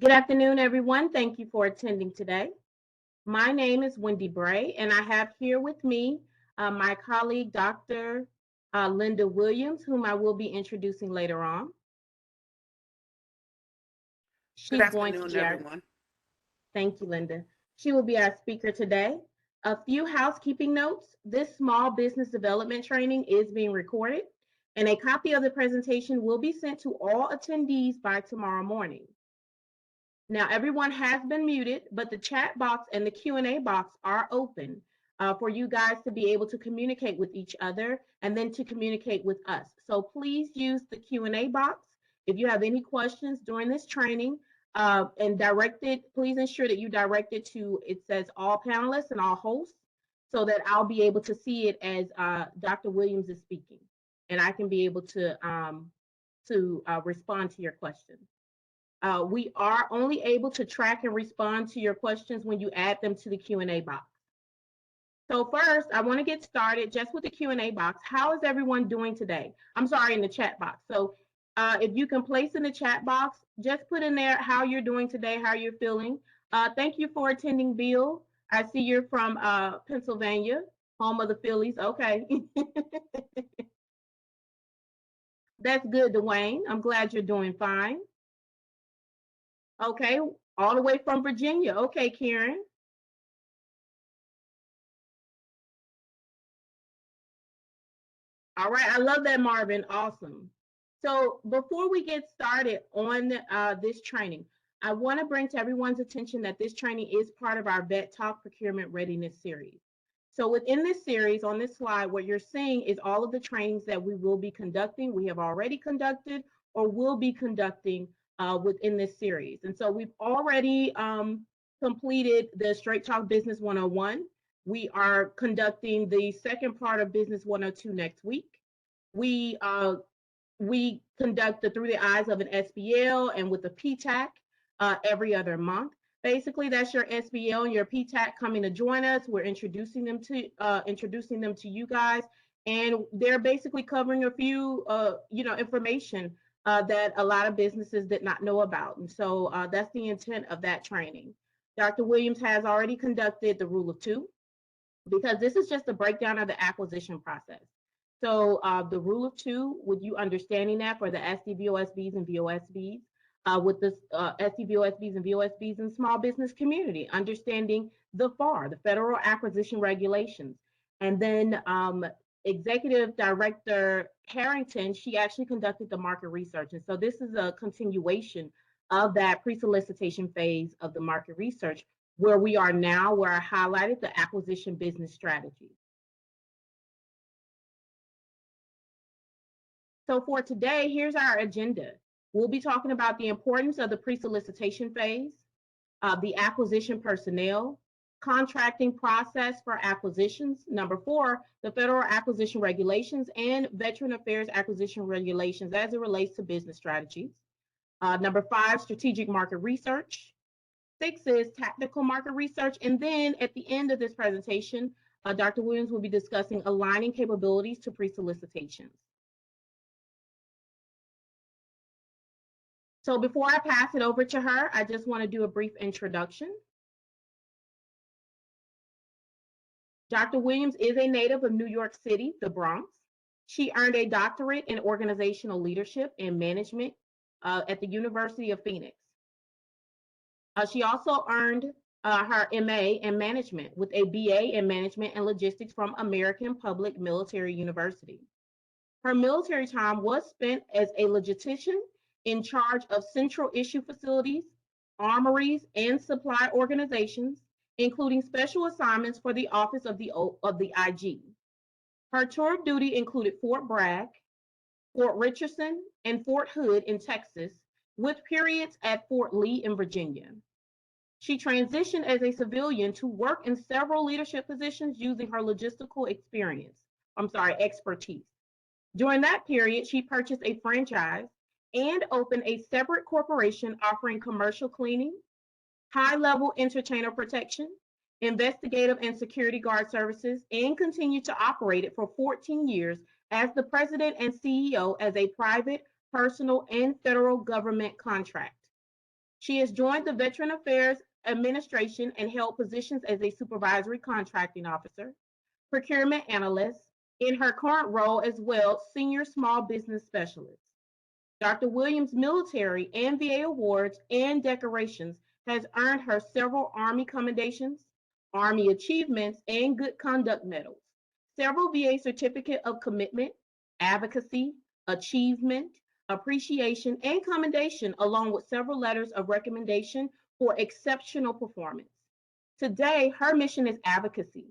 Good afternoon, everyone. Thank you for attending today. My name is Wendy Bray, and I have here with me my colleague, Dr. Linda Williams, whom I will be introducing later on. Good She's going to afternoon, be our, everyone. thank you, Linda. She will be our speaker today. A few housekeeping notes. This small business development training is being recorded, and a copy of the presentation will be sent to all attendees by tomorrow morning. Now, everyone has been muted, but the chat box and the Q&A box are open for you guys to be able to communicate with each other and then to communicate with us. So please use the Q&A box if you have any questions during this training and please ensure that you direct it to, it says all panelists and all hosts so that I'll be able to see it as Dr. Williams is speaking and I can be able to respond to your questions. We are only able to track and respond to your questions when you add them to the Q&A box. So first, I want to get started just with the Q&A box. How is everyone doing today? I'm sorry, in the chat box. So if you can place in the chat box, just put in there how you're doing today, how you're feeling. Thank you for attending, Bill. I see you're from Pennsylvania, home of the Phillies. Okay. That's good, Dwayne. I'm glad you're doing fine. Okay, all the way from Virginia. Okay, Karen. All right, I love that, Marvin. Awesome. So before we get started on this training, I want to bring to everyone's attention that this training is part of our Vet Talk Procurement Readiness Series. So within this series, on this slide, what you're seeing is all of the trainings that we will be conducting, we have already conducted, or will be conducting within this series. And so we've already completed the Straight Talk Business 101. We are conducting the second part of Business 102 next week. We conduct the Through the Eyes of an SBL and with the PTAC every other month. Basically, that's your SBL and your PTAC coming to join us. We're introducing them to you guys, and they're basically covering a few information that a lot of businesses did not know about. And so that's the intent of that training. Dr. Williams has already conducted the Rule of Two, because this is just a breakdown of the acquisition process. So the Rule of Two, with you understanding that for the SDVOSBs and VOSBs, with the SDVOSBs and VOSBs in small business community, understanding the FAR, the Federal Acquisition Regulations. And then Executive Director Harrington, she actually conducted the market research. And so this is a continuation of that pre-solicitation phase of the market research, where we are now, where I highlighted the acquisition business strategy. So for today, here's our agenda. We'll be talking about the importance of the pre-solicitation phase, the acquisition personnel, contracting process for acquisitions. Number 4, the Federal Acquisition Regulations and Veteran Affairs Acquisition Regulations as it relates to business strategies. Number 5, strategic market research. 6 is tactical market research. And then at the end of this presentation, Dr. Williams will be discussing aligning capabilities to pre-solicitations. So before I pass it over to her, I just want to do a brief introduction. Dr. Williams is a native of New York City, the Bronx. She earned a doctorate in organizational leadership and management at the University of Phoenix. She also earned her MA in management with a BA in management and logistics from American Public Military University. Her military time was spent as a logistician in charge of central issue facilities, armories, and supply organizations, including special assignments for the Office of the IG. Her tour of duty included Fort Bragg, Fort Richardson, and Fort Hood in Texas, with periods at Fort Lee in Virginia. She transitioned as a civilian to work in several leadership positions using her logistical expertise. During that period, she purchased a franchise and opened a separate corporation offering commercial cleaning, high-level entertainer protection, investigative and security guard services, and continued to operate it for 14 years as the president and CEO as a private, personal, and federal government contract. She has joined the Veteran Affairs Administration and held positions as a supervisory contracting officer, procurement analyst, in her current role as well, senior small business specialist. Dr. Williams' military and VA awards and decorations has earned her several Army commendations, Army achievements, and good conduct medals, several VA certificate of commitment, advocacy, achievement, appreciation, and commendation, along with several letters of recommendation for exceptional performance. Today, her mission is advocacy,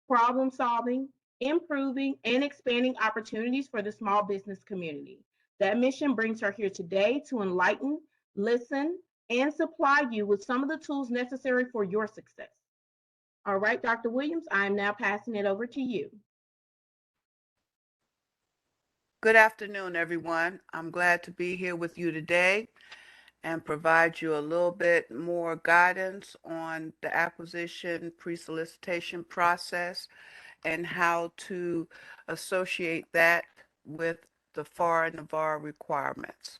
problem solving, improving, and expanding opportunities for the small business community. That mission brings her here today to enlighten, listen, and supply you with some of the tools necessary for your success. All right, Dr. Williams, I am now passing it over to you. Good afternoon, everyone. I'm glad to be here with you today and provide you a little bit more guidance on the acquisition pre-solicitation process and how to associate that with the FAR and the VAR requirements.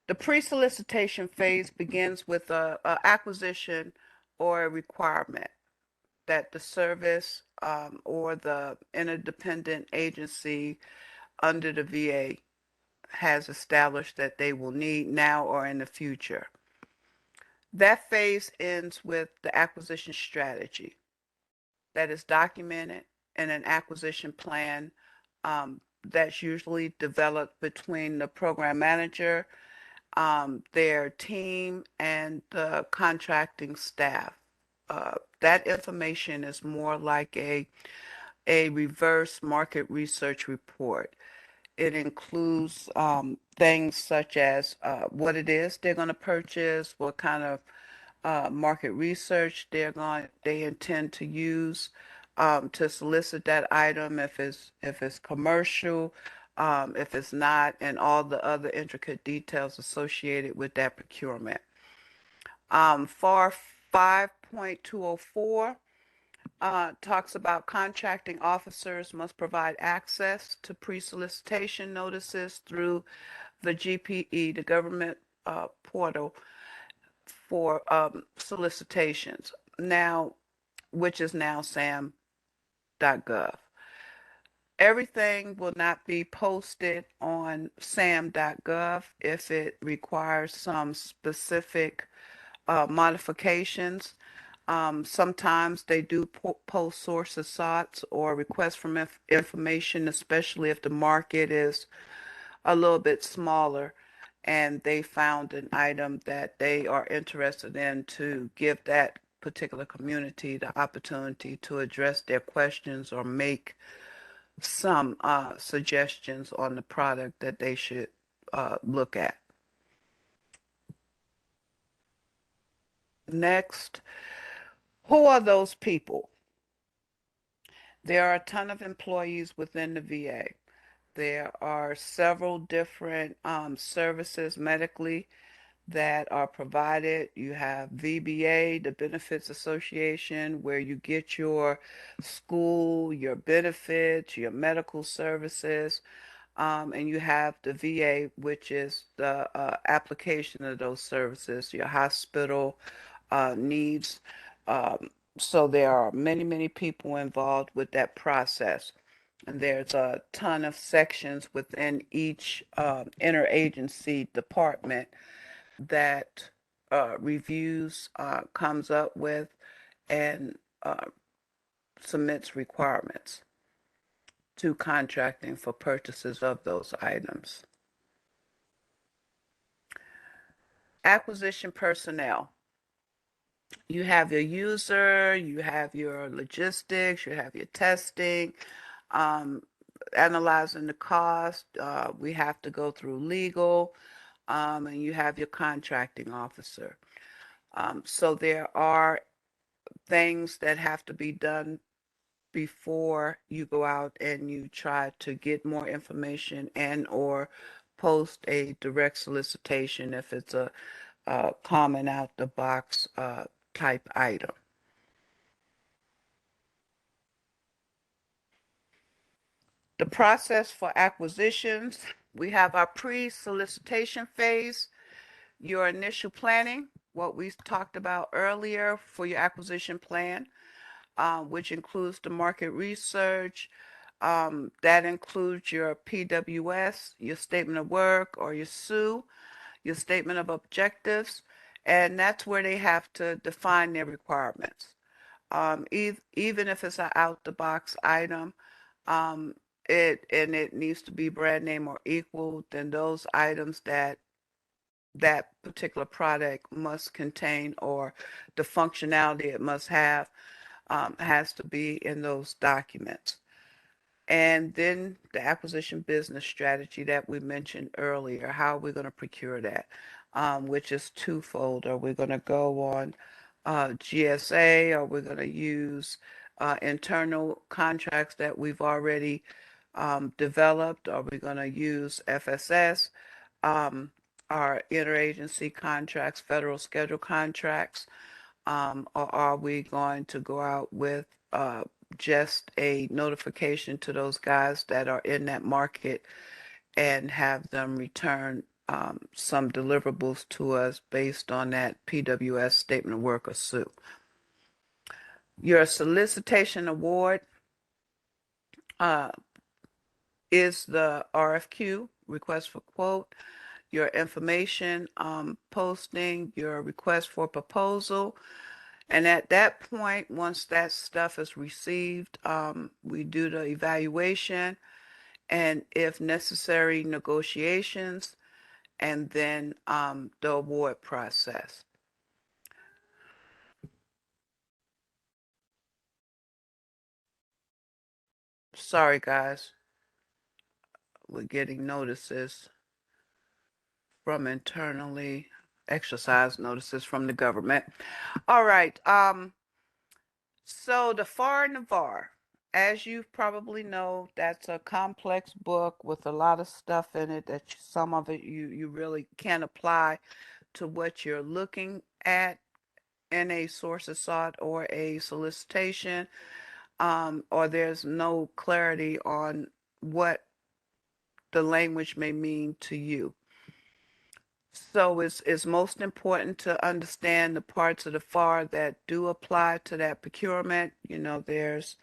The pre-solicitation phase begins with a acquisition or a requirement that the service or the interdependent agency under the VA has established that they will need now or in the future. That phase ends with the acquisition strategy that is documented in an acquisition plan that's usually developed between the program manager, their team, and the contracting staff. That information is more like a reverse market research report. It includes things such as what it is they're going to purchase, what kind of market research they intend to use to solicit that item, if it's commercial, if it's not, and all the other intricate details associated with that procurement. FAR 5.204 talks about contracting officers must provide access to pre-solicitation notices through the GPE, the government portal for solicitations, now, which is now sam.gov. Everything will not be posted on sam.gov if it requires some specific modifications. Sometimes they do post sources sought or requests from information, especially if the market is a little bit smaller and they found an item that they are interested in, to give that particular community the opportunity to address their questions or make some suggestions on the product that they should look at. Next, who are those people? There are a ton of employees within the VA. There are several different services medically that are provided. You have VBA, the Benefits Association, where you get your school, your benefits, your medical services, and you have the VA, which is the application of those services, your hospital needs. So there are many, many people involved with that process. And there's a ton of sections within each interagency department that reviews, comes up with, and submits requirements to contracting for purchases of those items. Acquisition personnel. You have your user, you have your logistics, you have your testing, analyzing the cost. We have to go through legal, and you have your contracting officer. So there are things that have to be done before you go out and you try to get more information and or post a direct solicitation if it's a common out the box type item. The process for acquisitions, we have our pre-solicitation phase. your initial planning, what we talked about earlier for your acquisition plan, which includes the market research. That includes your PWS, your statement of work, or your SU, your statement of objectives, and that's where they have to define their requirements. Even if it's an out-the-box item, it needs to be brand name or equal, then those items that particular product must contain or the functionality it must have has to be in those documents. And then the acquisition business strategy that we mentioned earlier, how we're going to procure that, which is twofold. Are we going to go on GSA, or we're going to use internal contracts that we've already developed? Are we going to use FSS, our interagency contracts, federal schedule contracts? Or are we going to go out with just a notification to those guys that are in that market and have them return some deliverables to us based on that PWS statement of work or SU? Your solicitation award is the RFQ, request for quote, your information posting, your request for proposal. And at that point, once that stuff is received, we do the evaluation and, if necessary, negotiations, and then the award process. Sorry, guys. We're getting notices from internally, exercise notices from the government. All right. So the FAR and the VAR, as you probably know, that's a complex book with a lot of stuff in it that some of it you really can't apply to what you're looking at in a sources sought or a solicitation, or there's no clarity on what the language may mean to you. So it's most important to understand the parts of the FAR that do apply to that procurement. You know, there's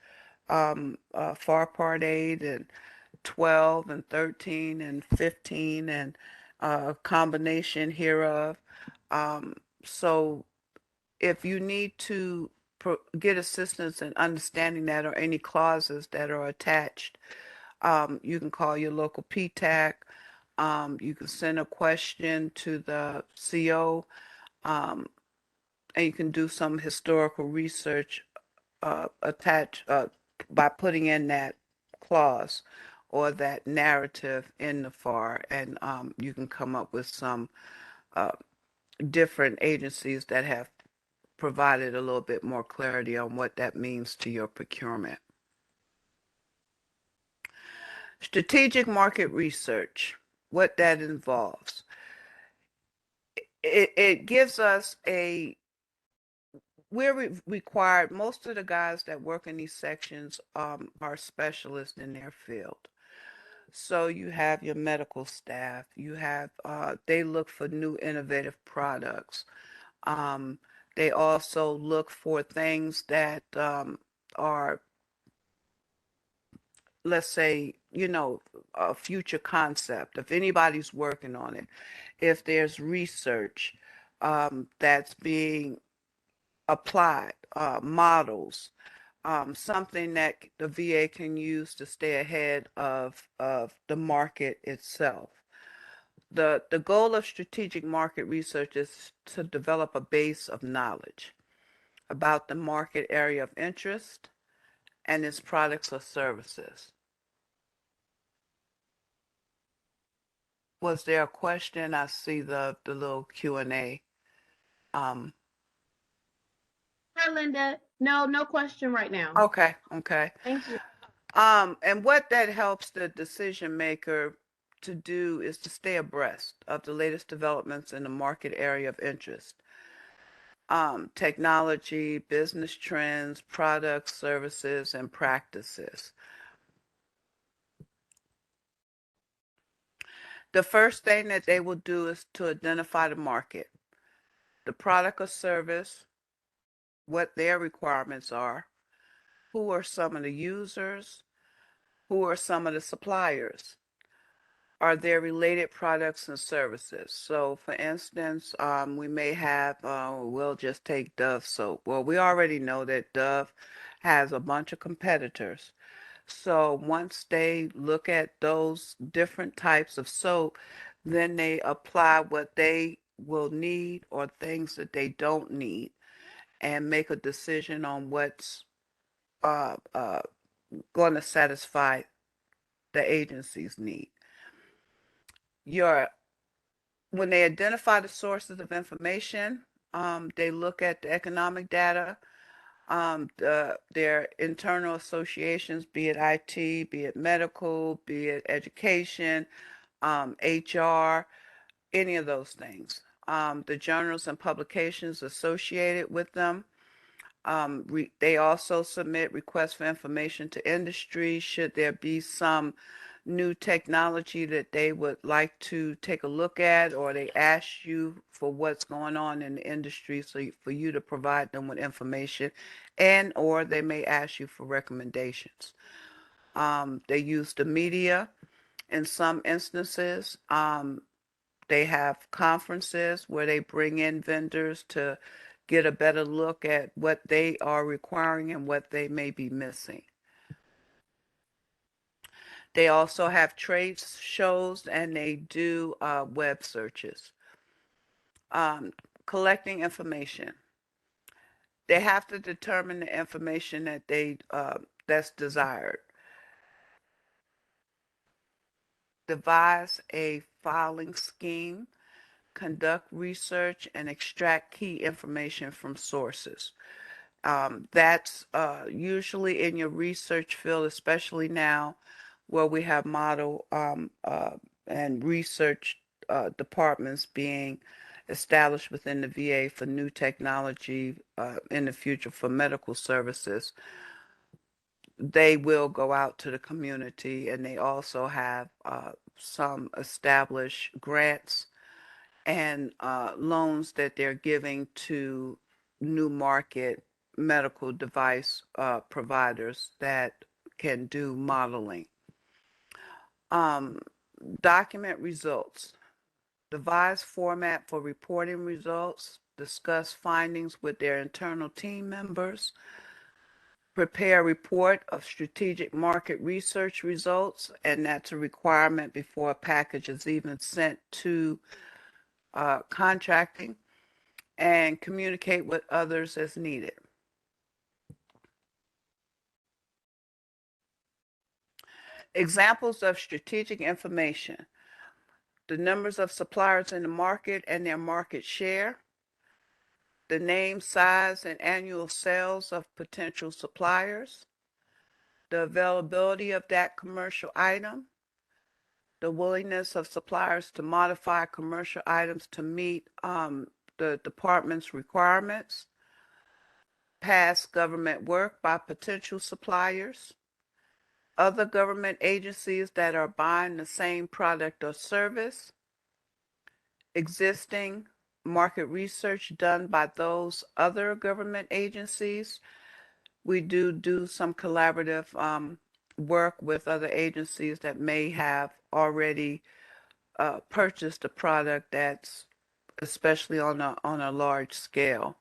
FAR Part 8 and 12 and 13 and 15 and a combination hereof. So if you need to get assistance in understanding that, or any clauses that are attached, you can call your local PTAC. You can send a question to the CO, and you can do some historical research attached by putting in that clause or that narrative in the FAR, and you can come up with some different agencies that have provided a little bit more clarity on what that means to your procurement. Strategic market research, what that involves. It gives us we're required, most of the guys that work in these sections are specialists in their field. So you have your medical staff, you have, they look for new innovative products. They also look for things that are, let's say, you know, a future concept. If anybody's working on it, if there's research that's being applied, models, something that the VA can use to stay ahead of the market itself. The goal of strategic market research is to develop a base of knowledge about the market area of interest and its products or services. Was there a question? I see the little Q&A. Hi, Linda. No question right now. Okay. Thank you. And what that helps the decision maker to do is to stay abreast of the latest developments in the market area of interest. Technology, business trends, products, services, and practices. The first thing that they will do is to identify the market, the product or service, what their requirements are, who are some of the users, who are some of the suppliers, are there related products and services. So for instance, we may have, we'll just take Dove soap. Well, we already know that Dove has a bunch of competitors. So once they look at those different types of soap, then they apply what they will need or things that they don't need and make a decision on what's uh, uh, going to satisfy the agency's need. Your When they identify the sources of information, they look at the economic data, their internal associations, be it IT, be it medical, be it education, HR, any of those things. The journals and publications associated with them. They also submit requests for information to industry should there be some new technology that they would like to take a look at, or they ask you for what's going on in the industry, so for you to provide them with information, and or they may ask you for recommendations. They use the media in some instances. They have conferences where they bring in vendors to get a better look at what they are requiring and what they may be missing. They also have trade shows and they do web searches. Um, Collecting information. They have to determine the information that's desired. Devise a filing scheme, conduct research, and extract key information from sources. That's usually in your research field, especially now where we have model and research departments being established within the VA for new technology in the future for medical services. They will go out to the community, and they also have some established grants and loans that they're giving to new market medical device providers that can do modeling. Um, Document results. Devise format for reporting results. Discuss findings with their internal team members. Prepare a report of strategic market research results, and that's a requirement before a package is even sent to contracting, and communicate with others as needed. Examples of strategic information: the numbers of suppliers in the market and their market share, the name, size, and annual sales of potential suppliers, the availability of that commercial item, the willingness of suppliers to modify commercial items to meet the department's requirements, past government work by potential suppliers, other government agencies that are buying the same product or service, existing market research done by those other government agencies. We do some collaborative work with other agencies that may have already purchased a product that's especially on a large scale.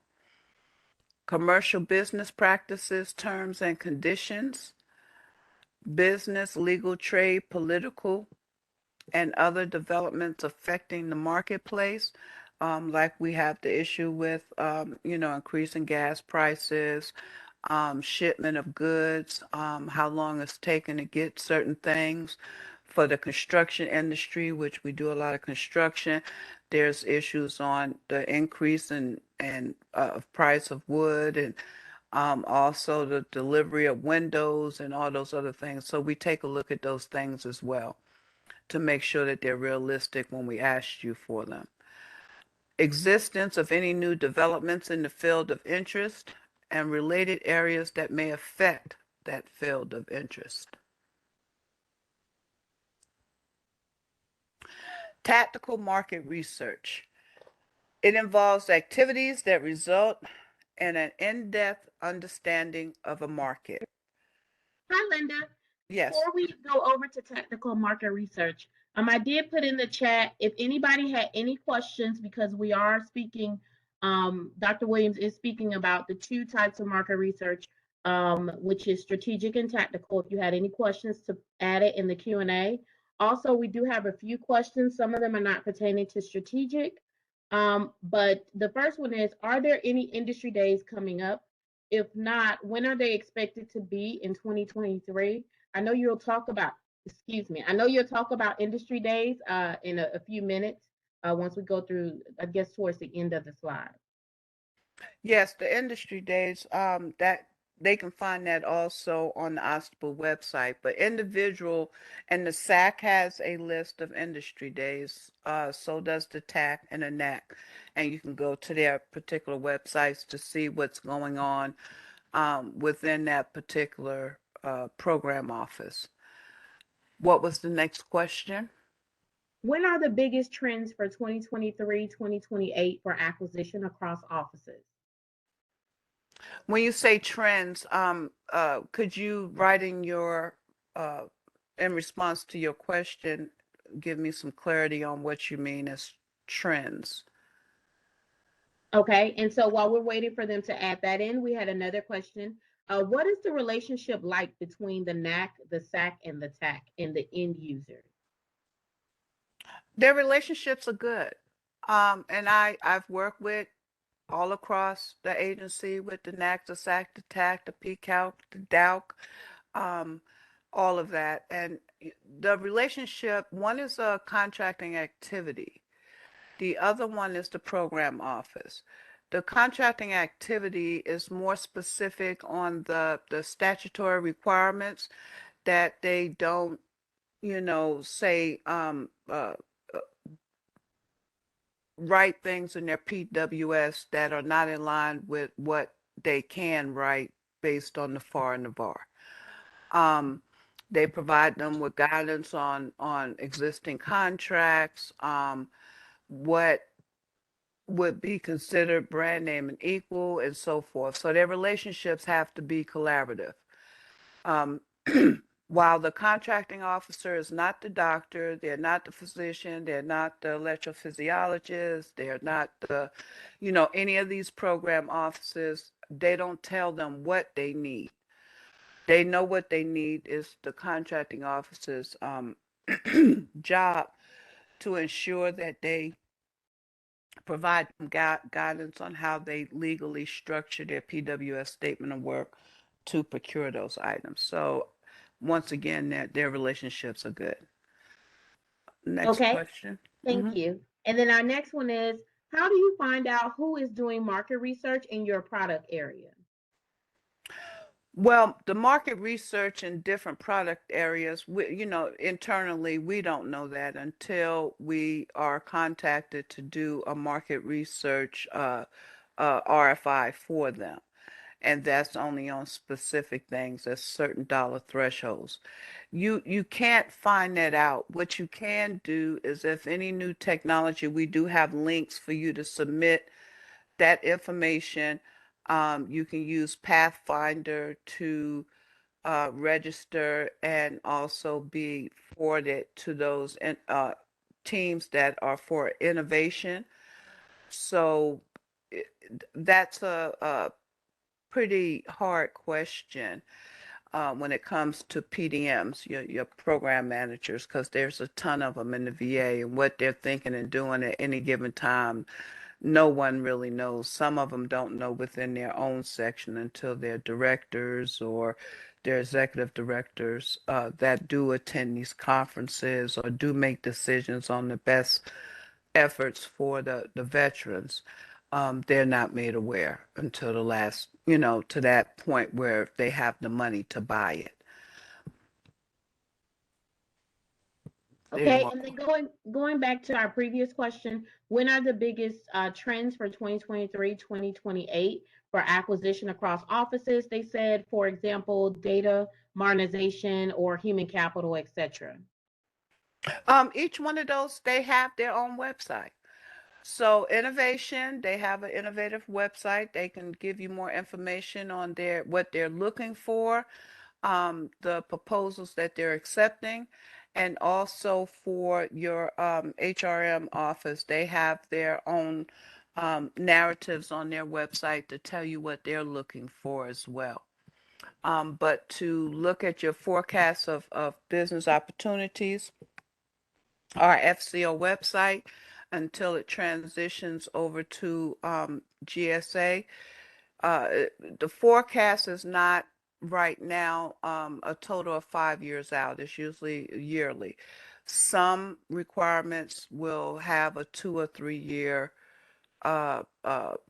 Commercial business practices, terms and conditions, business, legal, trade, political, and other developments affecting the marketplace. Like we have the issue with, increasing gas prices, shipment of goods, how long it's taken to get certain things. For the construction industry, which we do a lot of construction, there's issues on the increase in price of wood, and also the delivery of windows and all those other things. So we take a look at those things as well to make sure that they're realistic when we ask you for them. Existence of any new developments in the field of interest and related areas that may affect that field of interest. Tactical market research. It involves activities that result in an in-depth understanding of a market. Hi, Linda. Yes. Before we go over to technical market research, I did put in the chat if anybody had any questions because we are speaking. Dr. Williams is speaking about the two types of market research, which is strategic and tactical. If you had any questions, to add it in the Q&A. Also, we do have a few questions. Some of them are not pertaining to strategic. But the first one is, are there any industry days coming up? If not, when are they expected to be in 2023? I know you'll talk about, excuse me, I know you'll talk about industry days in a few minutes once we go through, I guess, towards the end of the slide. Yes, the industry days, that they can find that also on the OSDBU website, but individual, and the SAC has a list of industry days, so does the TAC and the NAC, and you can go to their particular websites to see what's going on within that particular program office. What was the next question? When are the biggest trends for 2023, 2028 for acquisition across offices? When you say trends, could you write in your, in response to your question, give me some clarity on what you mean as trends? Okay, and so while we're waiting for them to add that in, we had another question. What is the relationship like between the NAC, the SAC, and the TAC and the end user? Their relationships are good. And I've worked with all across the agency with the NAC, the SAC, the TAC, the PCALC, the DALC, um, all of that. And the relationship, one is a contracting activity. The other one is the program office. The contracting activity is more specific on the statutory requirements that they don't, say, write things in their PWS that are not in line with what they can write based on the FAR and the VAR. They provide them with guidance on existing contracts, what would be considered brand name and equal, and so forth. So their relationships have to be collaborative. Um, while the contracting officer is not the doctor, they're not the physician, they're not the electrophysiologist, they're not the, any of these program offices, they don't tell them what they need. They know what they need. Is the contracting officer's job to ensure that they provide them guidance on how they legally structure their PWS statement of work to procure those items. So once again, their relationships are good. Next Okay, question. thank you. And then our next one is, how do you find out who is doing market research in your product area? Well, the market research in different product areas, internally, we don't know that until we are contacted to do a market research RFI for them. And that's only on specific things at certain dollar thresholds. You can't find that out. What you can do is, if any new technology, we do have links for you to submit that information. You can use Pathfinder to register and also be forwarded to those teams that are for innovation. So that's a pretty hard question when it comes to PDMs, your program managers, because there's a ton of them in the VA, and what they're thinking and doing at any given time, no one really knows. Some of them don't know within their own section until their directors or their executive directors that do attend these conferences or do make decisions on the best efforts for the veterans. They're not made aware until the last, to that point where they have the money to buy it. Okay, and then going back to our previous question, when are the biggest trends for 2023, 2028 for acquisition across offices? They said, for example, data modernization or human capital, etc. Each one of those, they have their own website. So innovation, they have an innovative website. They can give you more information on what they're looking for, the proposals that they're accepting, and also for your HRM office, they have their own narratives on their website to tell you what they're looking for as well. But to look at your forecast of business opportunities, our FCO website until it transitions over to GSA. Uh, the forecast is not right now a total of 5 years out. It's usually yearly. Some requirements will have a 2 or 3 year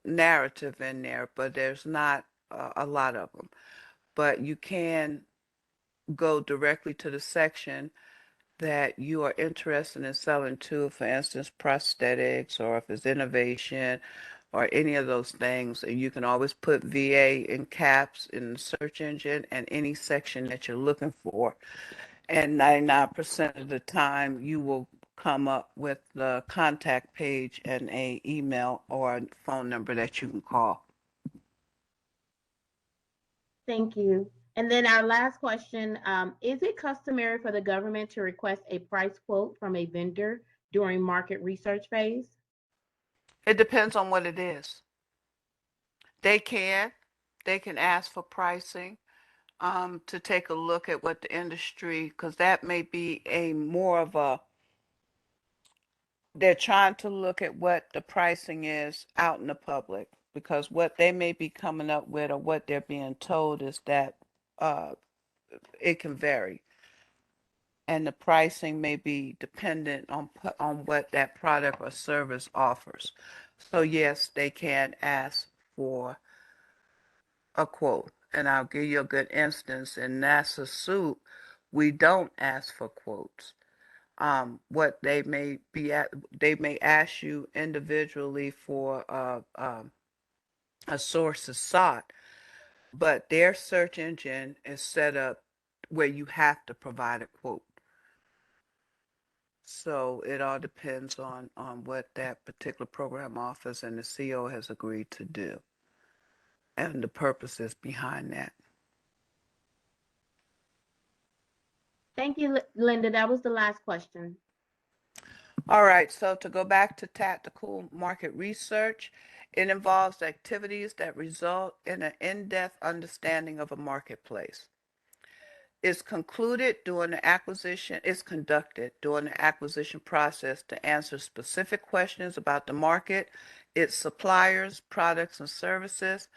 narrative in there, but there's not a lot of them. But you can go directly to the section that you are interested in selling to, for instance, prosthetics, or if it's innovation or any of those things. And you can always put VA in caps in the search engine and any section that you're looking for. And 99% of the time, you will come up with the contact page and a email or a phone number that you can call. Thank you. And then our last question, is it customary for the government to request a price quote from a vendor during market research phase? It depends on what it is. They can, they can ask for pricing to take a look at what the industry, because that may be a more of a, they're trying to look at what the pricing is out in the public, because what they may be coming up with or what they're being told is that uh, it can vary. And the pricing may be dependent on what that product or service offers. So yes, they can ask for a quote. And I'll give you a good instance. In NASA suit, we don't ask for quotes. What they may be at, they may ask you individually for a source is sought, but their search engine is set up where you have to provide a quote. So it all depends on what that particular program office and the CO has agreed to do and the purposes behind that. Thank you, Linda. That was the last question. All right, so to go back to tactical market research, it involves activities that result in an in-depth understanding of a marketplace. It's concluded during the acquisition, it's conducted during the acquisition process to answer specific questions about the market, its suppliers, products, and services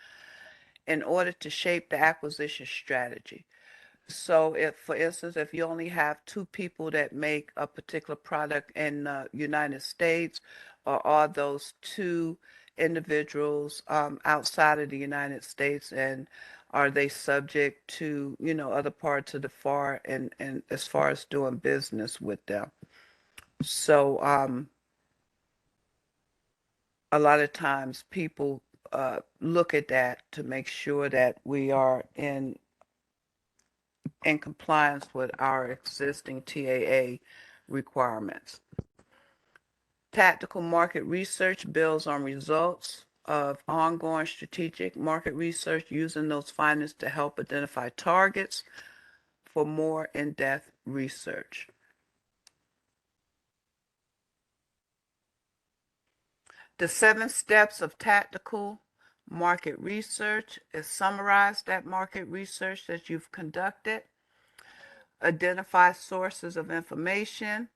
in order to shape the acquisition strategy. So if, for instance, if you only have two people that make a particular product in the United States, or are those two individuals outside of the United States, and are they subject to, other parts of the FAR and as far as doing business with them? So a lot of times people look at that to make sure that we are in compliance with our existing TAA requirements. Tactical market research builds on results of ongoing strategic market research, using those findings to help identify targets for more in-depth research. The 7 steps of tactical market research is summarize that market research that you've conducted, identify sources of information,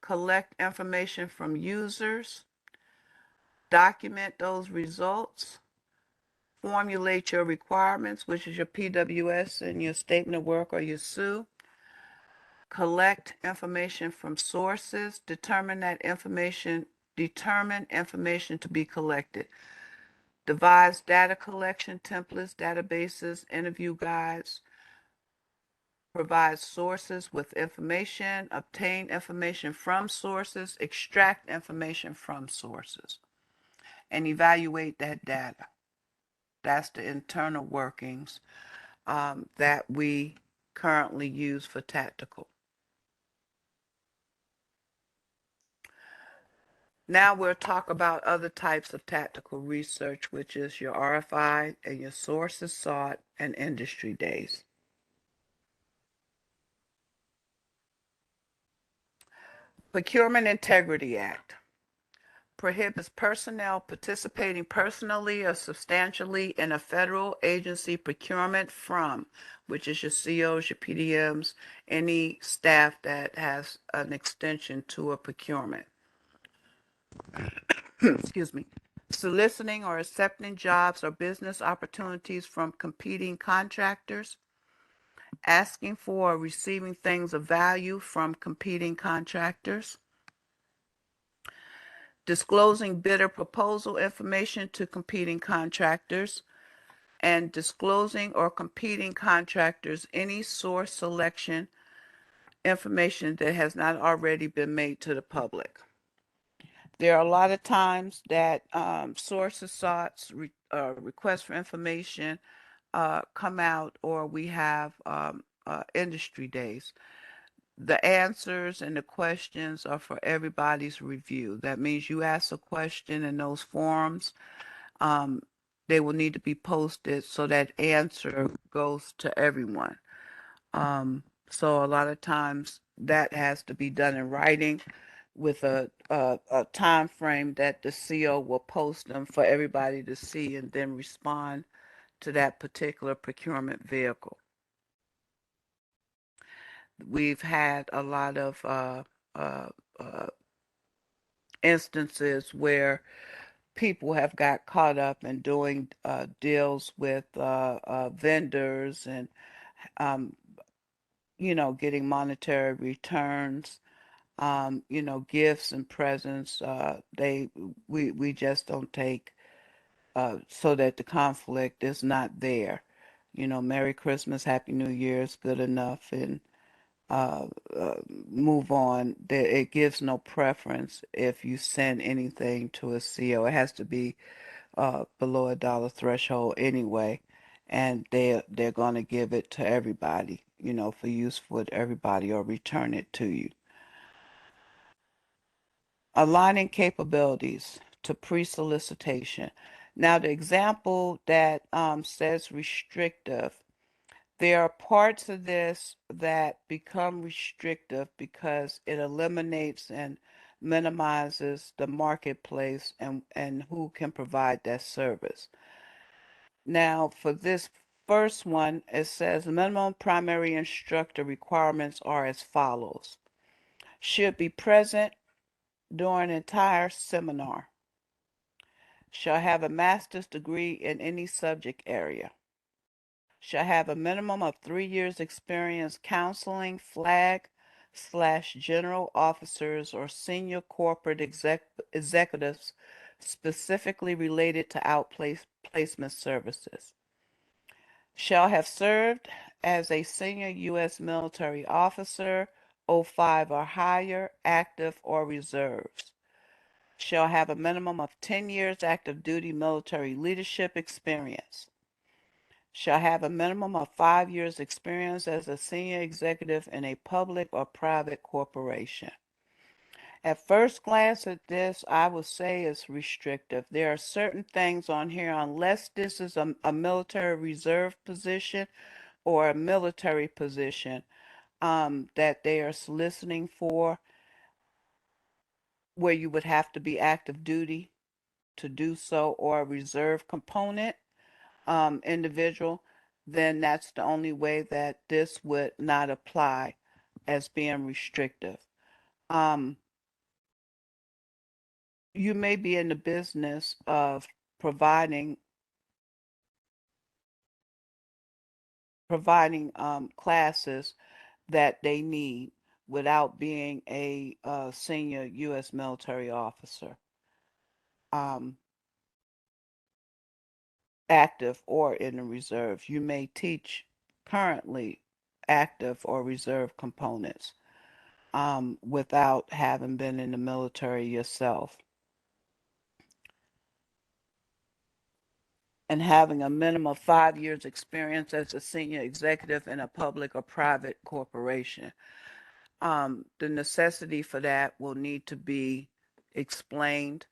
collect information from users, document those results, formulate your requirements, which is your PWS and your statement of work or your SUE, collect information from sources, determine information to be collected, devise data collection templates, databases, interview guides, provide sources with information, obtain information from sources, extract information from sources, and evaluate that data. That's the internal workings that we currently use for tactical. Now we'll talk about other types of tactical research, which is your RFI and your sources sought and industry days. Procurement Integrity Act prohibits personnel participating personally or substantially in a federal agency procurement from, which is your COs, your PDMs, any staff that has an extension to a procurement. Excuse me. Soliciting or accepting jobs or business opportunities from competing contractors, asking for or receiving things of value from competing contractors, disclosing bidder proposal information to competing contractors, and disclosing or competing contractors any source selection information that has not already been made to the public. There are a lot of times that sources sought, requests for information come out, or we have industry days. The answers and the questions are for everybody's review. That means you ask a question in those forums, they will need to be posted so that answer goes to everyone. So a lot of times that has to be done in writing with a time frame that the CO will post them for everybody to see and then respond to that particular procurement vehicle. We've had a lot of instances where people have got caught up in doing deals with vendors and getting monetary returns, gifts and presents. We just don't take so that the conflict is not there. Merry Christmas, Happy New Year is good enough, and uh, move on. It gives no preference if you send anything to a CO. It has to be below $1 threshold anyway, and they're going to give it to everybody, for use with everybody, or return it to you. Aligning capabilities to pre-solicitation. Now, the example that says restrictive, there are parts of this that become restrictive because it eliminates and minimizes the marketplace and who can provide that service. Now, for this first one, it says minimum primary instructor requirements are as follows. Should be present during entire seminar. Shall have a master's degree in any subject area. Shall have a minimum of 3 years experience counseling flag/general officers or senior corporate executives specifically related to outplacement services. Shall have served as a senior U.S. military officer, 05 or higher, active or reserves. Shall have a minimum of 10 years active duty military leadership experience. Shall have a minimum of 5 years experience as a senior executive in a public or private corporation. At first glance at this, I would say it's restrictive. There are certain things on here, unless this is a military reserve position or a military position that they are soliciting for, where you would have to be active duty to do so, or a reserve component individual, then that's the only way that this would not apply as being restrictive. You may be in the business of providing classes that they need without being a senior U.S. military officer, active or in the reserves. You may teach currently active or reserve components without having been in the military yourself. And having a minimum of 5 years experience as a senior executive in a public or private corporation. The necessity for that will need to be explained,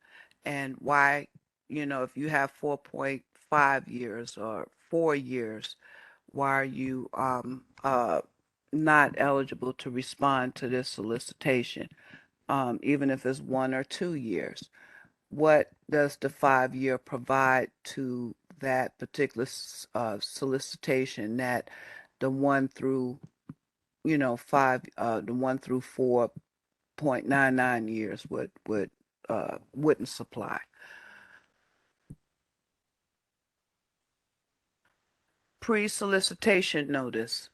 and why, if you have 4.5 years or 4 years, why are you not eligible to respond to this solicitation, even if it's 1 or 2 years? What does the 5 year provide to that particular solicitation that the 1 through 5, the 1 through 4.99 years wouldn't supply? Pre-solicitation notice.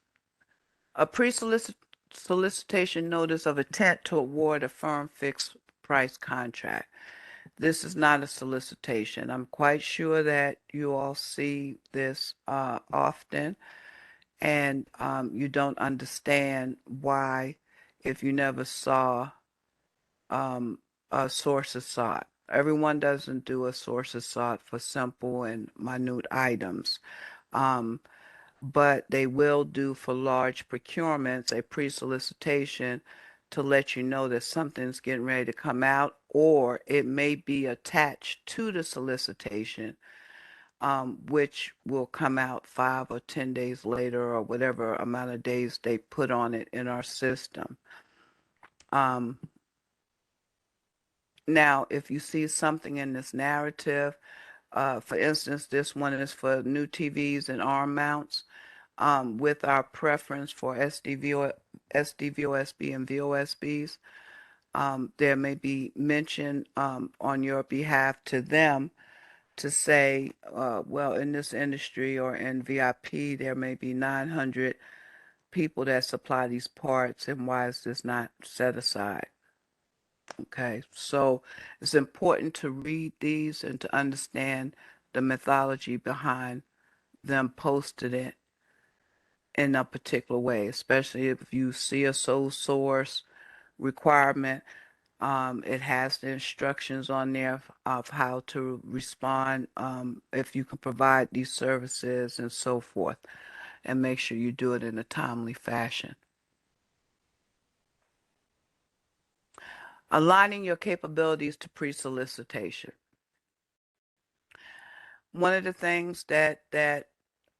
A pre-solicitation notice of intent to award a firm fixed price contract. This is not a solicitation. I'm quite sure that you all see this often, and you don't understand why, if you never saw a sources sought. Everyone doesn't do a sources sought for simple and minute items. Um, but they will do for large procurements a pre-solicitation to let you know that something's getting ready to come out, or it may be attached to the solicitation, which will come out 5 or 10 days later, or whatever amount of days they put on it in our system. Now, if you see something in this narrative, for instance, this one is for new TVs and arm mounts, with our preference for SDVO, SDVOSB and VOSBs. There may be mention on your behalf to them to say, well, in this industry or in VIP, there may be 900 people that supply these parts, and why is this not set aside? Okay, so it's important to read these and to understand the methodology behind them posted it in a particular way, especially if you see a sole source requirement. It has the instructions on there of how to respond, if you can provide these services and so forth, and make sure you do it in a timely fashion. Aligning your capabilities to pre-solicitation. One of the things that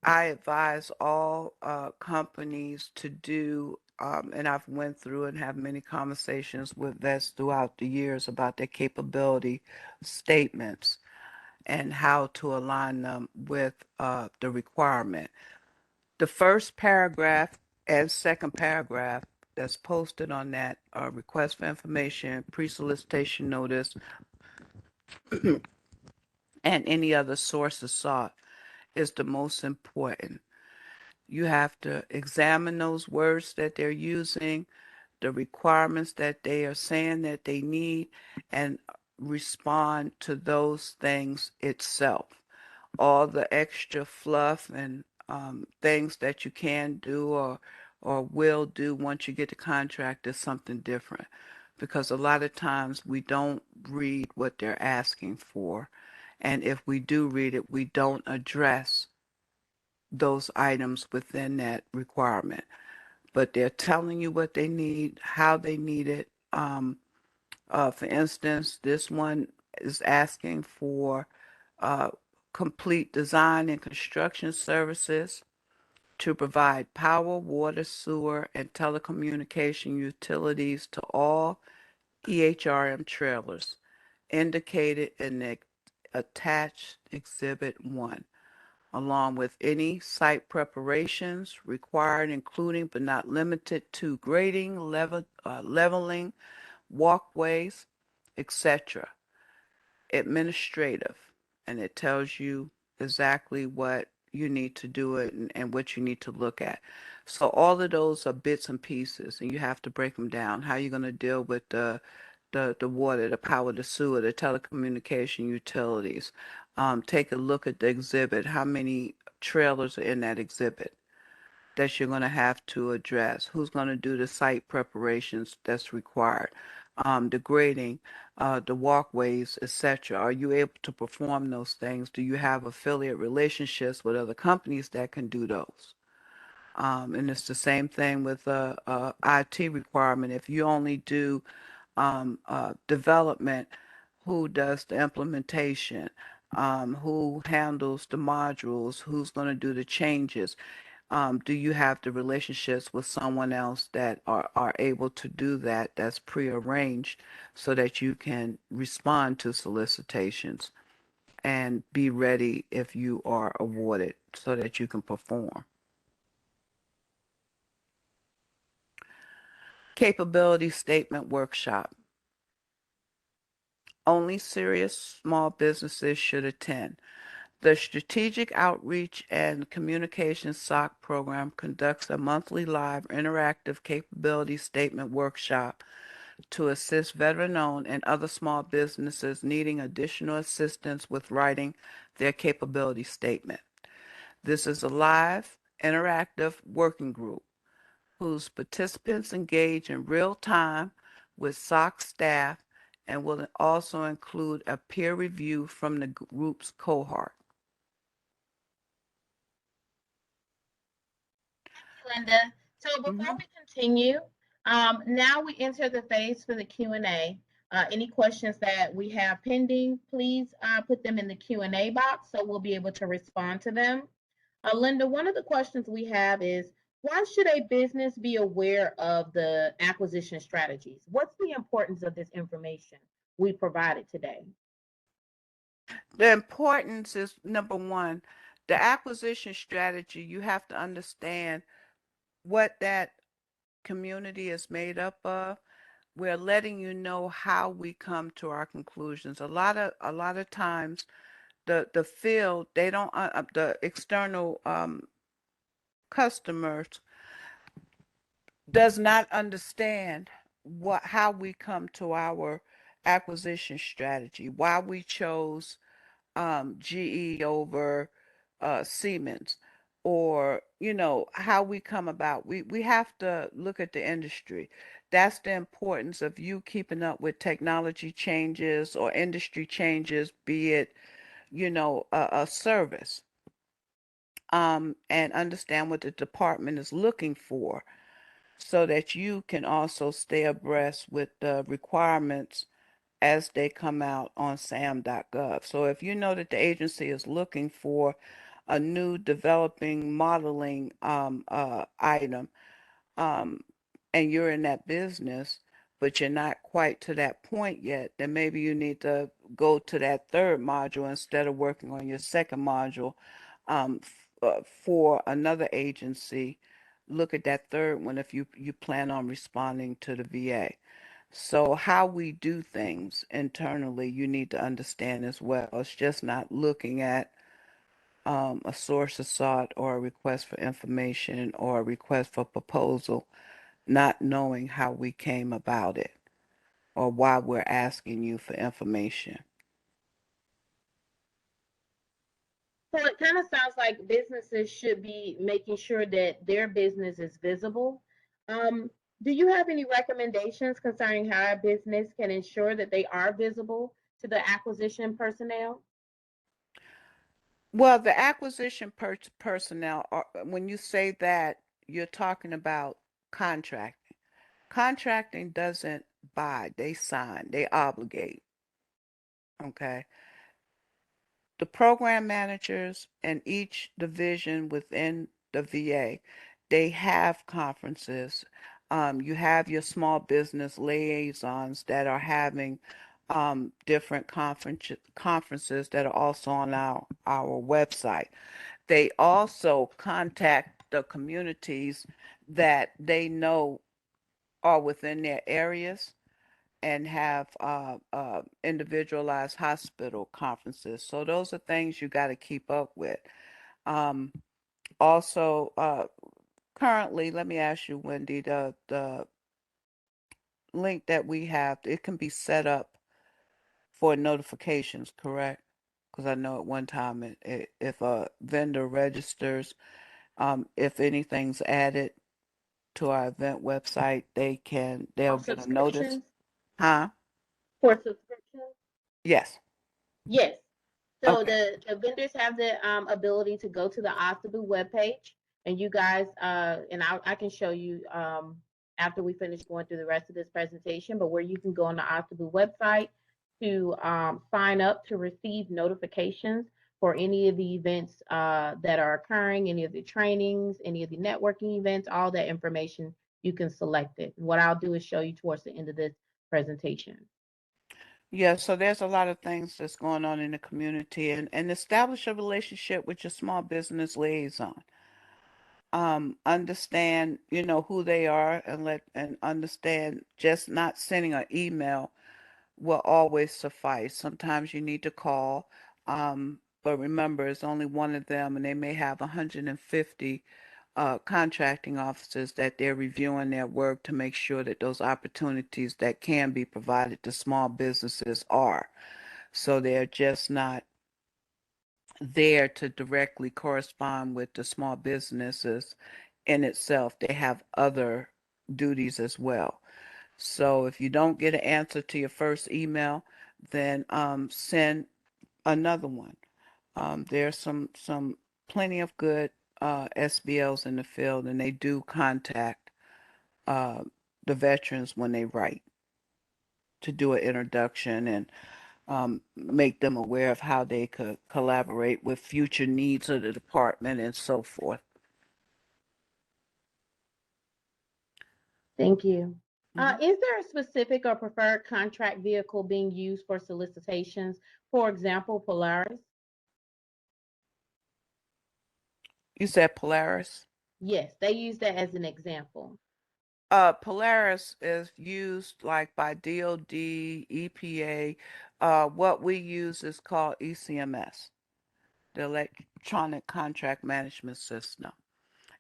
I advise all companies to do, and I've went through and have many conversations with vets throughout the years about their capability statements and how to align them with the requirement. The first paragraph and second paragraph that's posted on that request for information, pre-solicitation notice, and any other sources sought is the most important. You have to examine those words that they're using, the requirements that they are saying that they need, and respond to those things itself. All the extra fluff and things that you can do or will do once you get the contract is something different, because a lot of times we don't read what they're asking for, and if we do read it, we don't address those items within that requirement. But they're telling you what they need, how they need it. For instance, this one is asking for uh, complete design and construction services to provide power, water, sewer, and telecommunication utilities to all EHRM trailers indicated in the attached Exhibit 1, along with any site preparations required, including but not limited to grading, leveling, walkways, etc. Administrative, and it tells you exactly what you need to do it and what you need to look at. So all of those are bits and pieces, and you have to break them down. How you're going to deal with the water, the power, the sewer, the telecommunication utilities. Take a look at the exhibit. How many trailers are in that exhibit that you're going to have to address? Who's going to do the site preparations that's required? The grading, the walkways, etc. Are you able to perform those things? Do you have affiliate relationships with other companies that can do those? And it's the same thing with IT requirement. If you only do development, who does the implementation, who handles the modules, who's going to do the changes. Do you have the relationships with someone else that are able to do that, that's prearranged, so that you can respond to solicitations and be ready if you are awarded so that you can perform. Capability Statement Workshop. Only serious small businesses should attend. The Strategic Outreach and Communications SOC program conducts a monthly live interactive capability statement workshop to assist veteran-owned and other small businesses needing additional assistance with writing their capability statement. This is a live, interactive working group whose participants engage in real time with SOC staff and will also include a peer review from the group's cohort. Linda. So before we continue, now we enter the phase for the Q&A. Any questions that we have pending, please put them in the Q&A box so we'll be able to respond to them. Linda, one of the questions we have is, why should a business be aware of the acquisition strategies? What's the importance of this information we provided today? The importance is, number one, the acquisition strategy. You have to understand what that community is made up of. We're letting you know how we come to our conclusions. A lot of times, the field, they don't the external customers does not understand how we come to our acquisition strategy, why we chose GE over Siemens, or how we come about. We have to look at the industry. That's the importance of you keeping up with technology changes or industry changes, be it a service, and understand what the department is looking for, so that you can also stay abreast with the requirements as they come out on sam.gov. So if you know that the agency is looking for a new developing modeling item, um, and you're in that business, but you're not quite to that point yet, then maybe you need to go to that third module instead of working on your second module for another agency. Look at that third one if you plan on responding to the VA. So how we do things internally, you need to understand as well. It's just not looking at a source of sought or a request for information or a request for proposal, not knowing how we came about it or why we're asking you for information. So it kind of sounds like businesses should be making sure that their business is visible. Um, do you have any recommendations concerning how a business can ensure that they are visible to the acquisition personnel? Well, the acquisition personnel, when you say that, you're talking about contracting. Contracting doesn't buy, they sign, they obligate. Okay. The program managers in each division within the VA, they have conferences. You have your small business liaisons that are having different conferences that are also on our website. They also contact the communities that they know are within their areas and have individualized hospital conferences. So those are things you got to keep up with. Um, Also, currently, let me ask you, Wendy, the link that we have, it can be set up for notifications, correct? Because I know at one time, if a vendor registers, if anything's added to our event website, they'll For get a notice. subscriptions? Huh? For subscriptions? Yes. Yes. So Okay. the vendors have the ability to go to the OSDBU webpage, and you guys, and I can show you. after we finish going through the rest of this presentation, but where you can go on the OSDBU website to sign up to receive notifications for any of the events that are occurring, any of the trainings, any of the networking events, all that information, you can select it. What I'll do is show you towards the end of this presentation. Yeah, so there's a lot of things that's going on in the community, and establish a relationship with your small business liaison. Understand, who they are, and understand just not sending an email will always suffice. Sometimes you need to call, but remember, it's only one of them, and they may have 150 contracting officers that they're reviewing their work to make sure that those opportunities that can be provided to small businesses are. So they're just not there to directly correspond with the small businesses in itself. They have other duties as well. So if you don't get an answer to your first email, then send another one. There's some plenty of good SBLs in the field, and they do contact uh, the veterans when they write to do an introduction and make them aware of how they could collaborate with future needs of the department and so forth. Thank you. Mhm. Is there a specific or preferred contract vehicle being used for solicitations? For example, Polaris? You said Polaris? Yes, they use that as an example. Polaris is used like by DOD, EPA. What we use is called ECMS, the Electronic Contract Management System.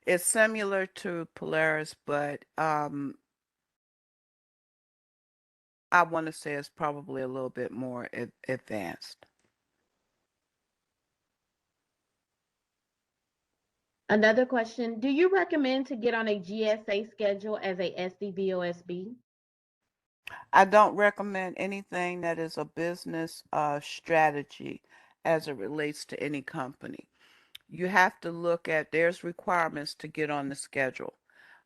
It's similar to Polaris, but I want to say it's probably a little bit more advanced. Another question, do you recommend to get on a GSA schedule as a SDVOSB? I don't recommend anything that is a business strategy as it relates to any company. You have to look at, there's requirements to get on the schedule,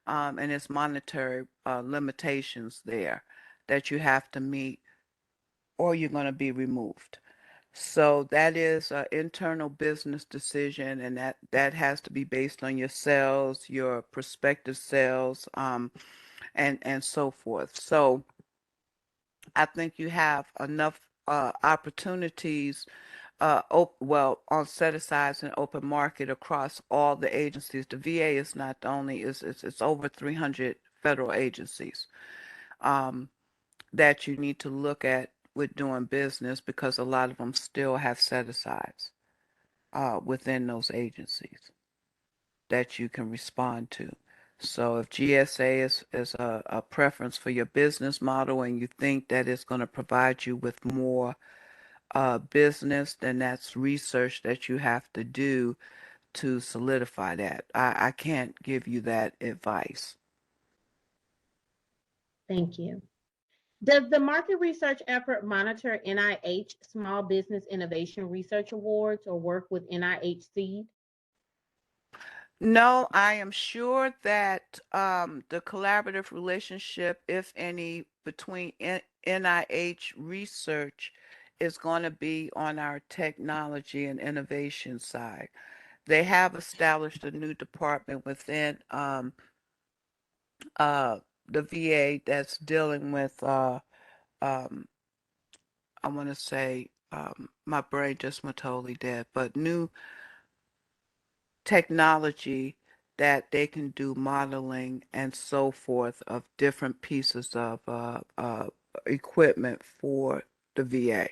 and it's monetary limitations there that you have to meet, or you're going to be removed. So that is an internal business decision, and that has to be based on your sales, your prospective sales, and so forth. So I think you have enough opportunities, well, on set asides and open market across all the agencies. The VA is not the only, it's over 300 federal agencies that you need to look at with doing business, because a lot of them still have set asides within those agencies that you can respond to. So if GSA is a preference for your business model, and you think that it's going to provide you with more business, then that's research that you have to do to solidify that. I can't give you that advice. Thank you. Does the market research effort monitor NIH Small Business Innovation Research Awards or work with NIH Seed? No, I am sure that the collaborative relationship, if any, between NIH research is going to be on our technology and innovation side. They have established a new department within uh, the VA that's dealing with, um, I want to say, my brain just went totally dead, but new technology that they can do modeling and so forth of different pieces of equipment for the VA.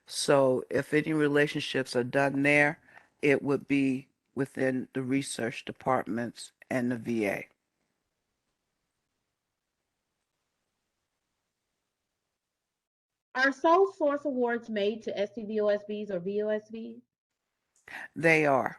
So if any relationships are done there, it would be within the research departments and the VA. Are sole source awards made to SDVOSBs or VOSBs? They are.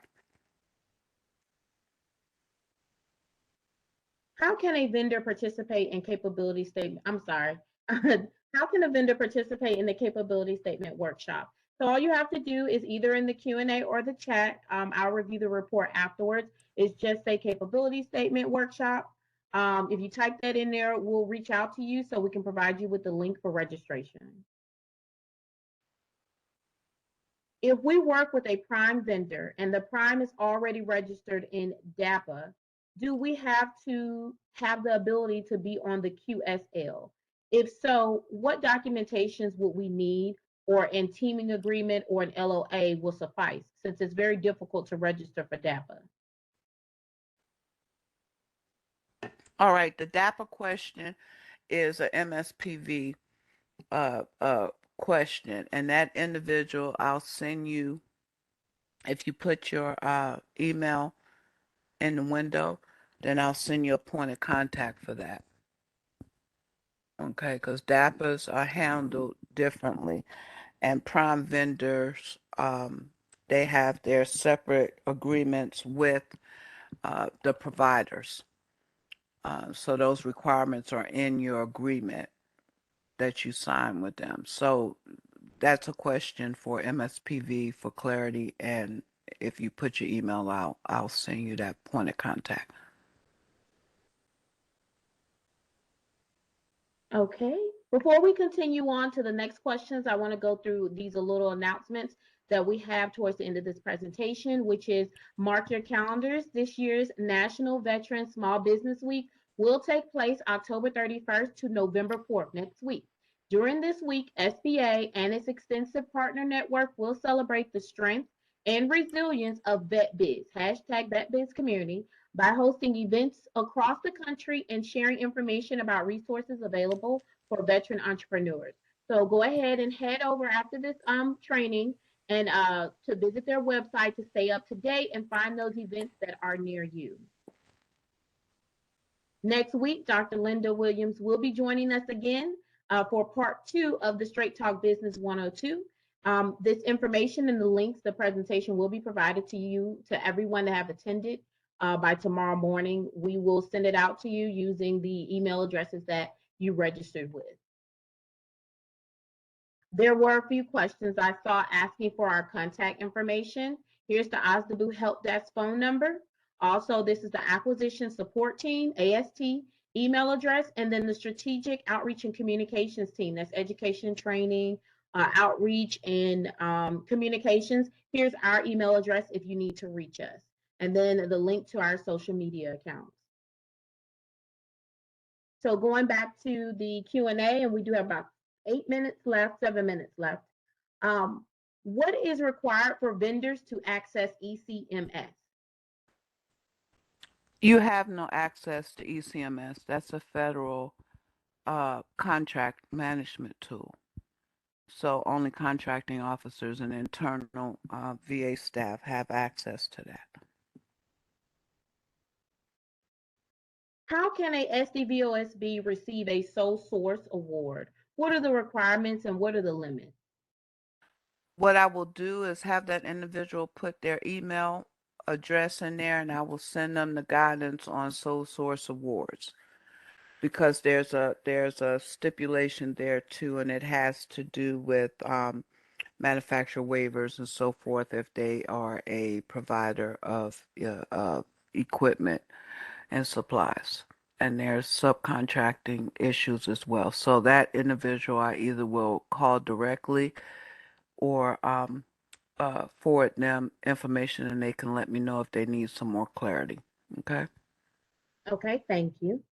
How can a vendor participate in capability statement? I'm sorry. How can a vendor participate in the capability statement workshop? So all you have to do is either in the Q&A or the chat, I'll review the report afterwards, is just say capability statement workshop. If you type that in there, we'll reach out to you so we can provide you with the link for registration. If we work with a prime vendor and the prime is already registered in DAPA, do we have to have the ability to be on the QSL? If so, what documentations would we need, or an teaming agreement or an LOA will suffice, since it's very difficult to register for DAPA? All right, the DAPA question is a MSPV question, and that individual, I'll send you, if you put your email in the window, then I'll send you a point of contact for that. Okay, because DAPAs are handled differently, and prime vendors, they have their separate agreements with the providers. So those requirements are in your agreement that you sign with them. So that's a question for MSPV for clarity. And if you put your email out, I'll send you that point of contact. Okay. Before we continue on to the next questions, I want to go through these little announcements that we have towards the end of this presentation, which is mark your calendars. This year's National Veteran Small Business Week will take place October 31st to November 4th, next week. During this week, SBA and its extensive partner network will celebrate the strength and resilience of VetBiz, hashtag VetBiz community, by hosting events across the country and sharing information about resources available for veteran entrepreneurs. So go ahead and head over after this training and to visit their website to stay up to date and find those events that are near you. Next week, Dr. Linda Williams will be joining us again for part 2 of the Straight Talk Business 102. This information and the links, the presentation will be provided to you, to everyone that have attended by tomorrow morning. We will send it out to you using the email addresses that you registered with. There were a few questions I saw asking for our contact information. Here's the OSDBU Help Desk phone number. Also, this is the Acquisition Support Team, AST, email address, and then the Strategic Outreach and Communications Team. That's education, training, outreach, and communications. Here's our email address if you need to reach us. And then the link to our social media accounts. So going back to the Q&A, and we do have about 8 minutes left, 7 minutes left. What is required for vendors to access ECMS? You have no access to ECMS. That's a federal contract management tool. So only contracting officers and internal VA staff have access to that. How can a SDVOSB receive a sole source award? What are the requirements and what are the limits? What I will do is have that individual put their email address in there, and I will send them the guidance on sole source awards, because there's a stipulation there too, and it has to do with manufacturer waivers and so forth if they are a provider of equipment and supplies. And there's subcontracting issues as well. So that individual, I either will call directly or forward them information, and they can let me know if they need some more clarity. Okay. Okay, thank you.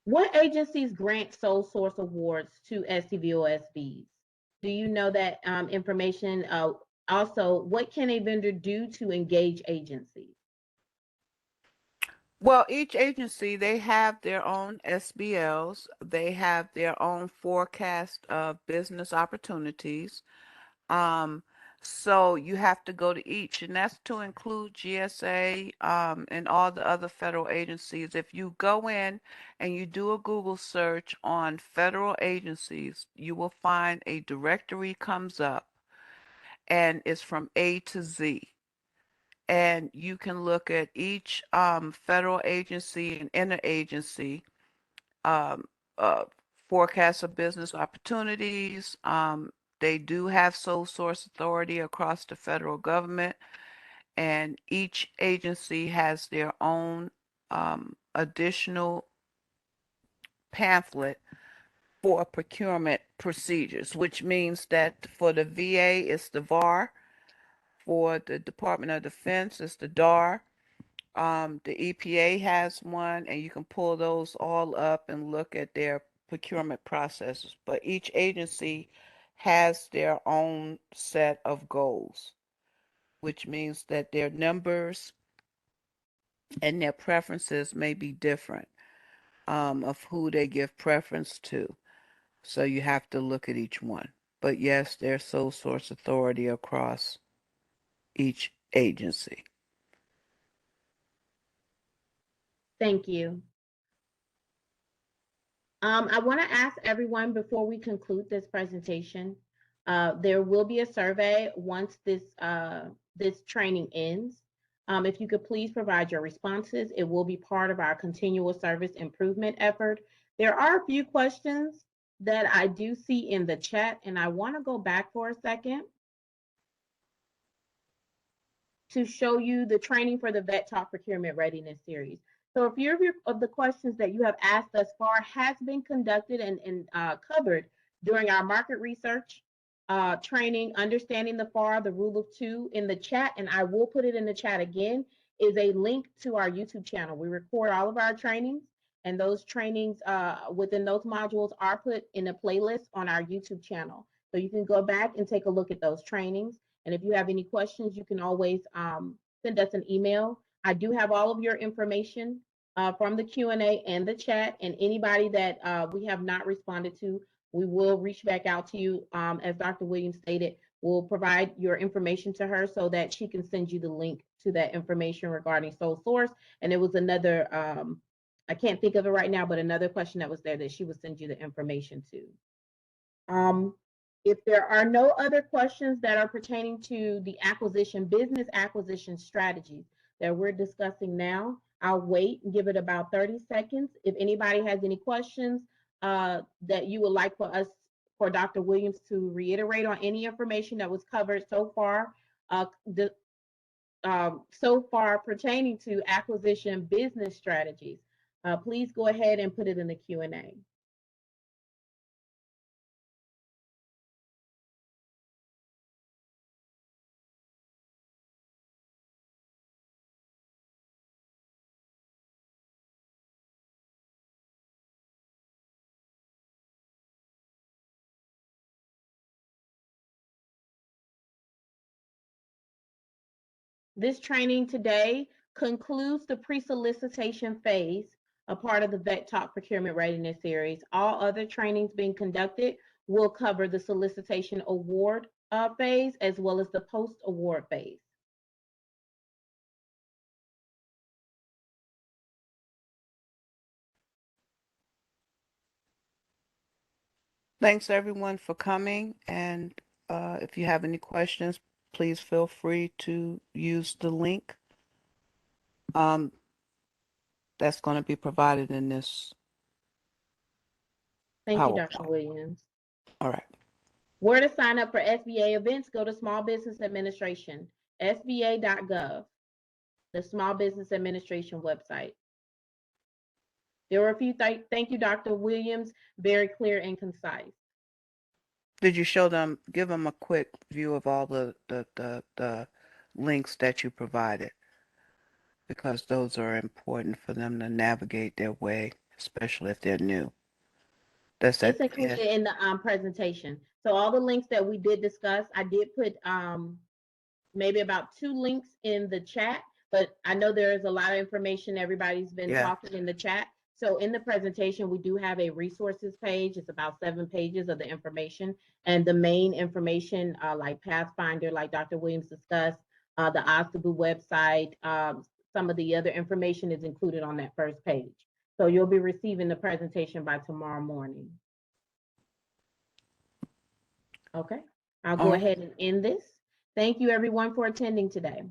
What agencies grant sole source awards to SDVOSBs? Do you know that information? Also, what can a vendor do to engage agencies? Well, each agency, they have their own SBLs. They have their own forecast of business opportunities. Um, so you have to go to each, and that's to include GSA, and all the other federal agencies. If you go in and you do a Google search on federal agencies, you will find a directory comes up, and it's from A to Z. And you can look at each federal agency and interagency um, uh, forecast of business opportunities. They do have sole source authority across the federal government, and each agency has their own additional pamphlet for procurement procedures, which means that for the VA, it's the VAR. For the Department of Defense, it's the DAR. The EPA has one, and you can pull those all up and look at their procurement processes. But each agency has their own set of goals, which means that their numbers and their preferences may be different of who they give preference to. So you have to look at each one. But yes, there's sole source authority across each agency. Thank you. I want to ask everyone before we conclude this presentation, there will be a survey once this training ends. If you could please provide your responses, it will be part of our continual service improvement effort. There are a few questions that I do see in the chat, and I want to go back for a second to show you the training for the Vet Talk Procurement Readiness Series. So a few of the questions that you have asked thus far has been conducted and covered during our market research training, understanding the FAR, the rule of two in the chat, and I will put it in the chat again, is a link to our YouTube channel. We record all of our trainings, and those trainings within those modules are put in a playlist on our YouTube channel. So you can go back and take a look at those trainings. And if you have any questions, you can always send us an email. I do have all of your information from the Q&A and the chat, and anybody that we have not responded to, we will reach back out to you. As Dr. Williams stated, we'll provide your information to her so that she can send you the link to that information regarding sole source. And there was another, I can't think of it right now, but another question that was there that she will send you the information to. If there are no other questions that are pertaining to the business acquisition strategies that we're discussing now, I'll wait and give it about 30 seconds. If anybody has any questions that you would like for Dr. Williams to reiterate on any information that was covered so far, pertaining to acquisition business strategies, please go ahead and put it in the Q&A. This training today concludes the pre-solicitation phase, a part of the Vet Talk Procurement Readiness Series. All other trainings being conducted will cover the solicitation award phase as well as the post-award phase. Thanks everyone for coming, and if you have any questions, please feel free to use the link that's going to be provided in this Thank you, Dr. PowerPoint. Williams. All right. Where to sign up for SBA events, go to Small Business Administration, sba.gov, the Small Business Administration website. There were a few, thank you, Dr. Williams, very clear and concise. Did you show them, give them a quick view of all the links that you provided? Because those are important for them to navigate their way, especially if they're new. It's included in the presentation. So all the links that we did discuss, I did put maybe about 2 links in the chat, but I know there is a lot of information everybody's been talking in the chat. So in the presentation, we do have a resources page. It's about 7 pages of the information, and the main information like Pathfinder, like Dr. Williams discussed, the OSDBU website, some of the other information is included on that first page. So you'll be receiving the presentation by tomorrow morning. Okay, I'll go ahead and end this. Thank you everyone for attending today.